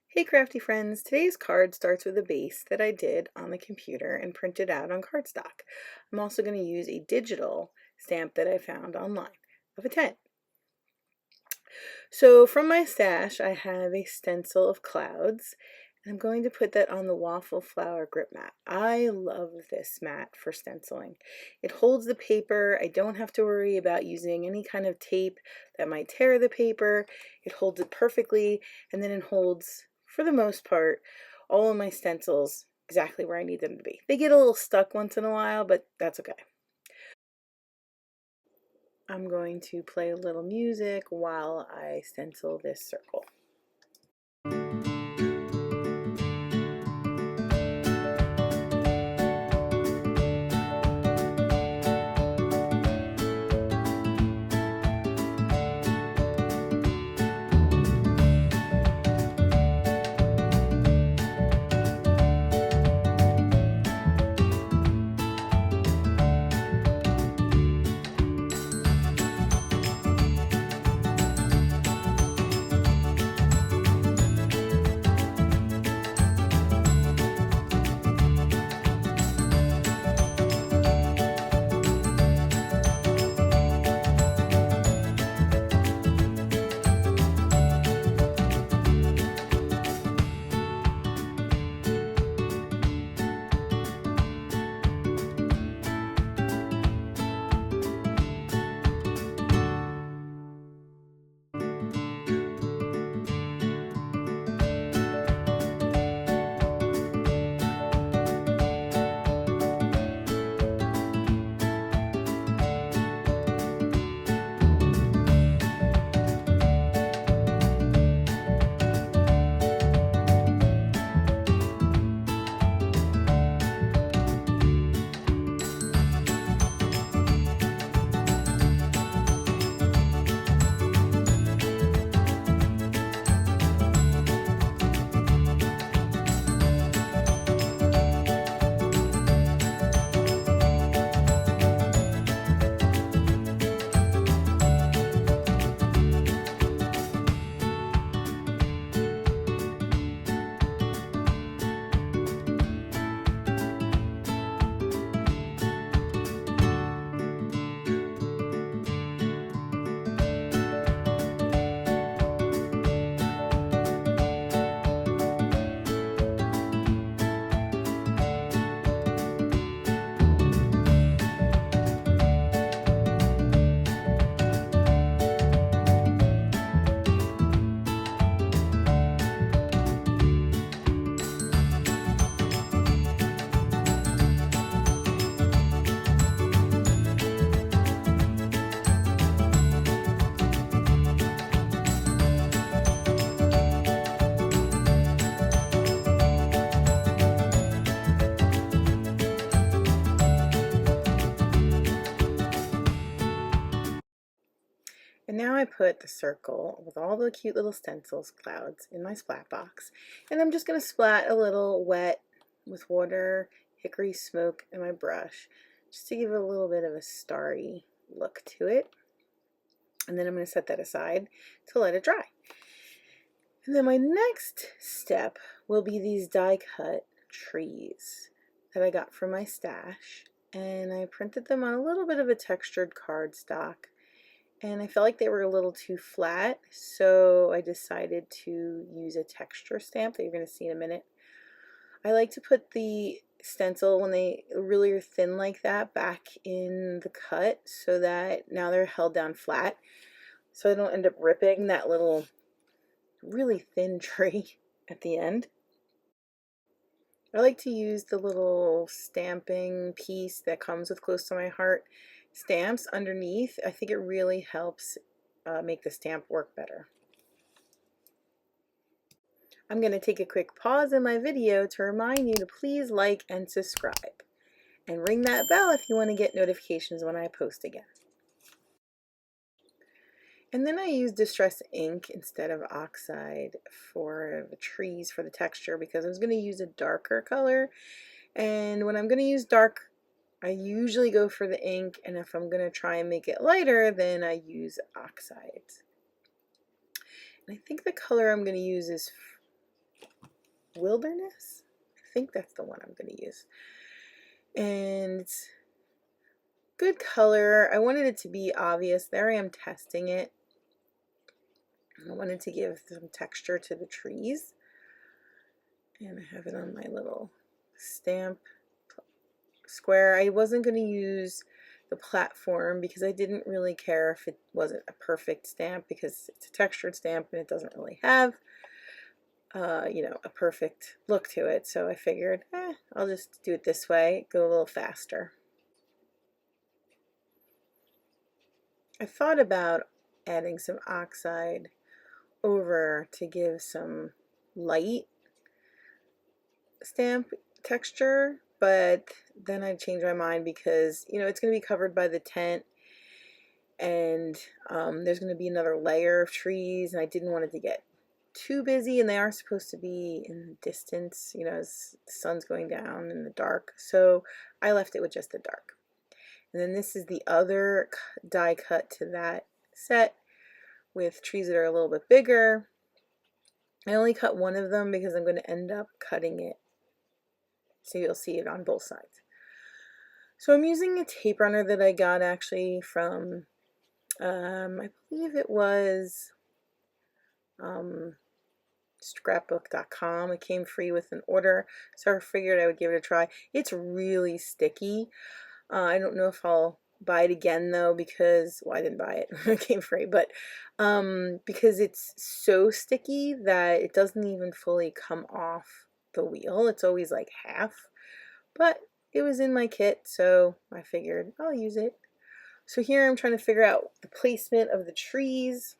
Hey crafty friends, today's card starts with a base that I did on the computer and printed out on cardstock. I'm also going to use a digital stamp that I found online of a tent. So from my stash I have a stencil of clouds and I'm going to put that on the waffle flower grip mat. I love this mat for stenciling. It holds the paper. I don't have to worry about using any kind of tape that might tear the paper. It holds it perfectly, and then it holds, for the most part, all of my stencils exactly where I need them to be. They get a little stuck once in a while, but that's okay. I'm going to play a little music while I stencil this circle. And now I put the circle with all the cute little stencils, clouds, in my splat box. And I'm just going to splat a little wet with water, hickory smoke, and my brush, just to give it a little bit of a starry look to it. And then I'm going to set that aside to let it dry. And then my next step will be these die cut trees that I got from my stash. And I printed them on a little bit of a textured cardstock. And I felt like they were a little too flat, so I decided to use a texture stamp that you're going to see in a minute. I like to put the stencil, when they really are thin like that, back in the cut so that now they're held down flat, so I don't end up ripping that little really thin tree at the end. I like to use the little stamping piece that comes with Close to My Heart stamps underneath. I think it really helps make the stamp work better. I'm going to take a quick pause in my video to remind you to please like and subscribe, and ring that bell if you want to get notifications when I post again. And then I use Distress ink instead of oxide for the trees, for the texture, because I was going to use a darker color. And when I'm going to use dark I usually go for the ink, and if I'm going to try and make it lighter, then I use oxides. And I think the color I'm going to use is Wilderness. I think that's the one I'm going to use. And it's good color. I wanted it to be obvious. There I am testing it. I wanted to give some texture to the trees. And I have it on my little stamp square. I wasn't going to use the platform because I didn't really care if it wasn't a perfect stamp, because it's a textured stamp and it doesn't really have you know, a perfect look to it. So I figured, I'll just do it this way, go a little faster. I thought about adding some oxide over to give some light stamp texture, but then I changed my mind because, you know, it's going to be covered by the tent, and there's going to be another layer of trees, and I didn't want it to get too busy, and they are supposed to be in the distance, you know, as the sun's going down in the dark. So I left it with just the dark. And then this is the other die cut to that set with trees that are a little bit bigger. I only cut one of them because I'm going to end up cutting it, so you'll see it on both sides. So I'm using a tape runner that I got actually from, I believe it was scrapbook.com. It came free with an order, so I figured I would give it a try. It's really sticky. I don't know if I'll buy it again though, because, well, I didn't buy it. It came free, but because it's so sticky that it doesn't even fully come off the wheel. It's always like half, but it was in my kit, so I figured I'll use it. So here I'm trying to figure out the placement of the trees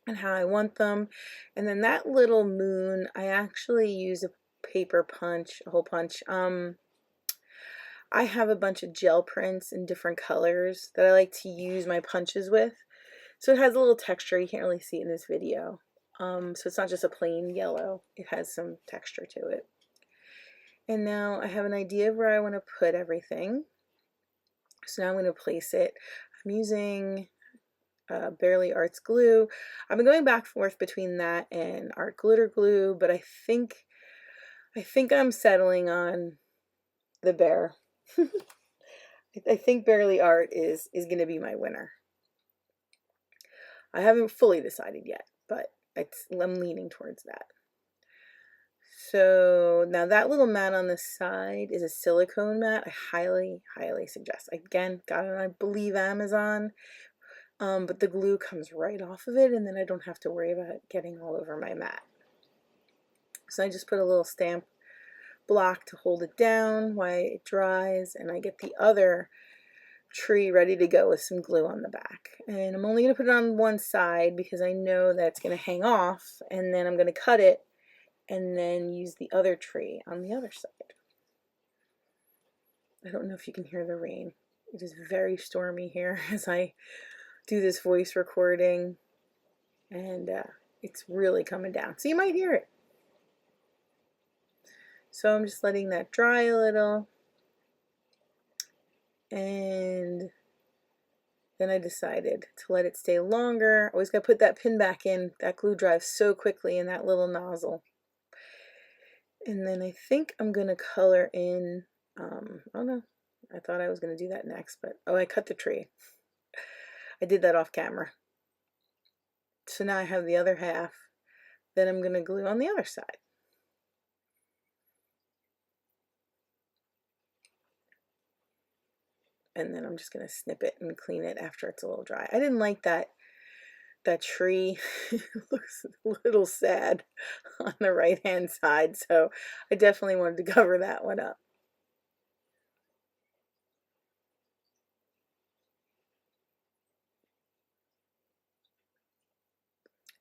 and how I want them. And then that little moon, I actually use a paper punch, a hole punch. I have a bunch of gel prints in different colors that I like to use my punches with. So it has a little texture. You can't really see it in this video. So it's not just a plain yellow. It has some texture to it. And now I have an idea of where I want to put everything. So now I'm going to place it. I'm using Bearly Arts glue. I've been going back and forth between that and art glitter glue, but I think I'm settling on the Bear. I think Bearly Art is going to be my winner. I haven't fully decided yet, but I'm leaning towards that. So now that little mat on the side is a silicone mat. I highly, highly suggest. Again, got it on, I believe, Amazon. But the glue comes right off of it, and then I don't have to worry about it getting all over my mat. So I just put a little stamp block to hold it down while it dries, and I get the other tree ready to go with some glue on the back. And I'm only going to put it on one side because I know that it's going to hang off, and then I'm going to cut it and then use the other tree on the other side. I don't know if you can hear the rain. It is very stormy here as I do this voice recording, and it's really coming down, so you might hear it. So I'm just letting that dry a little, and then I decided to let it stay longer. Always got to put that pin back in. That glue dries so quickly in that little nozzle. And then I think I'm going to color in, oh no, I thought I was going to do that next, but oh, I cut the tree. I did that off camera. So now I have the other half that I'm going to glue on the other side. And then I'm just going to snip it and clean it after it's a little dry. I didn't like that tree. It looks a little sad on the right hand side, so I definitely wanted to cover that one up.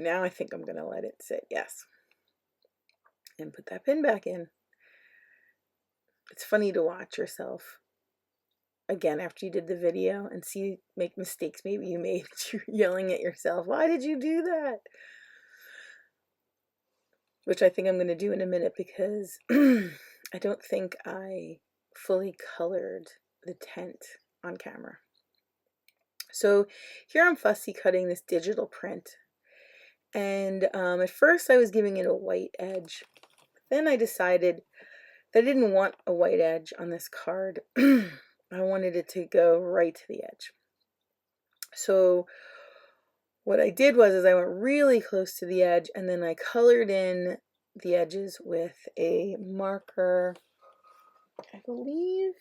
Now I think I'm going to let it sit, yes. And put that pin back in. It's funny to watch yourself again after you did the video and make mistakes maybe you made. You're yelling at yourself, why did you do that? Which I think I'm going to do in a minute, because I don't think I fully colored the tent on camera. So here I'm fussy cutting this digital print, and at first I was giving it a white edge. Then I decided that I didn't want a white edge on this card. I wanted it to go right to the edge. So what I did was I went really close to the edge, and then I colored in the edges with a marker, I believe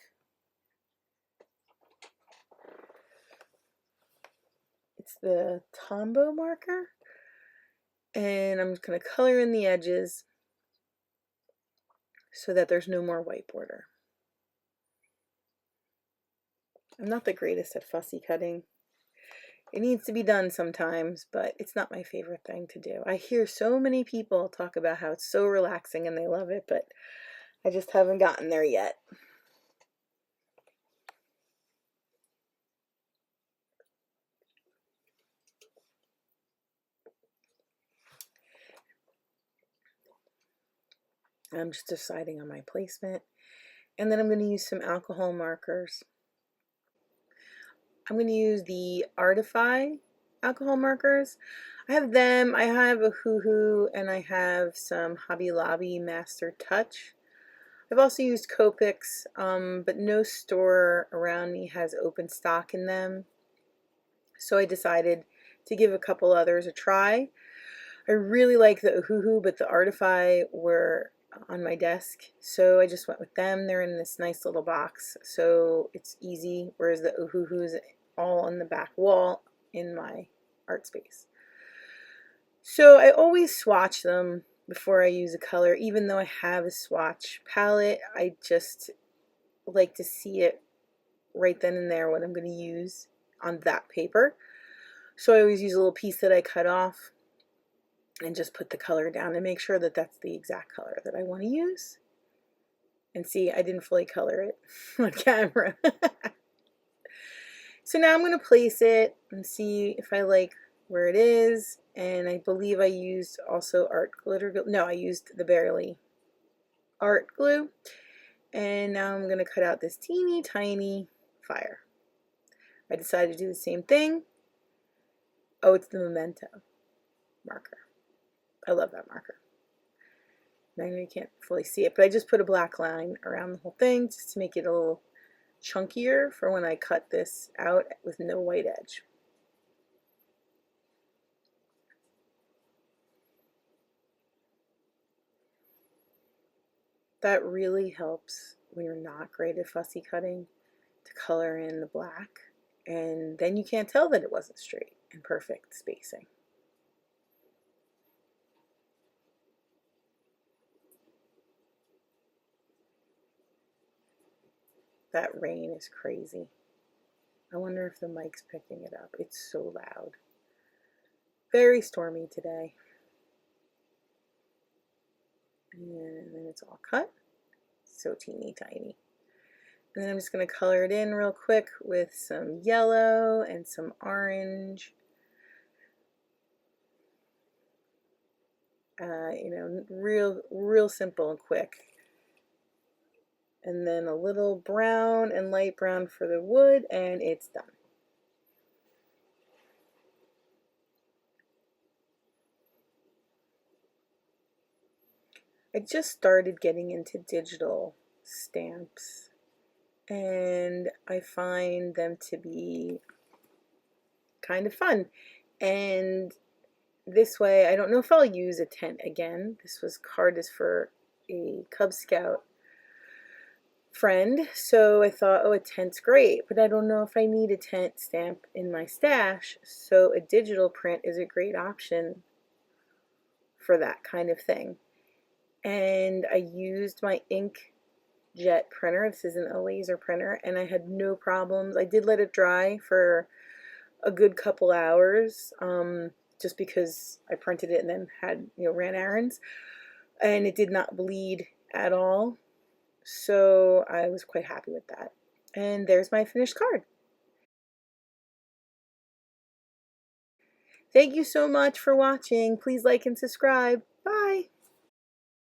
it's the Tombow marker, and I'm just going to color in the edges so that there's no more white border. I'm not the greatest at fussy cutting. It needs to be done sometimes, but it's not my favorite thing to do. I hear so many people talk about how it's so relaxing and they love it, but I just haven't gotten there yet. I'm just deciding on my placement. And then I'm going to use some alcohol markers. I'm going to use the Artify alcohol markers. I have them, I have a Hoohoo, and I have some Hobby Lobby Master Touch. I've also used Copics, but no store around me has open stock in them. So I decided to give a couple others a try. I really like the Ohuhu, but the Artify were on my desk, so I just went with them. They're in this nice little box, so it's easy, whereas the Ohuhu is all on the back wall in my art space. So I always swatch them before I use a color. Even though I have a swatch palette, I just like to see it right then and there what I'm going to use on that paper. So I always use a little piece that I cut off and just put the color down and make sure that that's the exact color that I want to use. And see, I didn't fully color it on camera. So now I'm going to place it and see if I like where it is. And I believe I used also art glitter glue. No, I used the Bearly art glue. And now I'm going to cut out this teeny tiny fire. I decided to do the same thing. Oh, it's the Memento marker. I love that marker. I know you can't fully see it, but I just put a black line around the whole thing just to make it a little chunkier for when I cut this out with no white edge. That really helps when you're not great at fussy cutting to color in the black, and then you can't tell that it wasn't straight and perfect spacing. That rain is crazy. I wonder if the mic's picking it up. It's so loud. Very stormy today. And then it's all cut. So teeny tiny. And then I'm just going to color it in real quick with some yellow and some orange. You know, real simple and quick. And then a little brown and light brown for the wood, and it's done. I just started getting into digital stamps, and I find them to be kind of fun. And this way, I don't know if I'll use a tent again. This card is for a Cub Scout friend, so I thought, oh, a tent's great, but I don't know if I need a tent stamp in my stash, so a digital print is a great option for that kind of thing. And I used my inkjet printer. This isn't a laser printer, and I had no problems. I did let it dry for a good couple hours, just because I printed it and then had, ran errands, and it did not bleed at all. So I was quite happy with that. And there's my finished card. Thank you so much for watching. Please like and subscribe.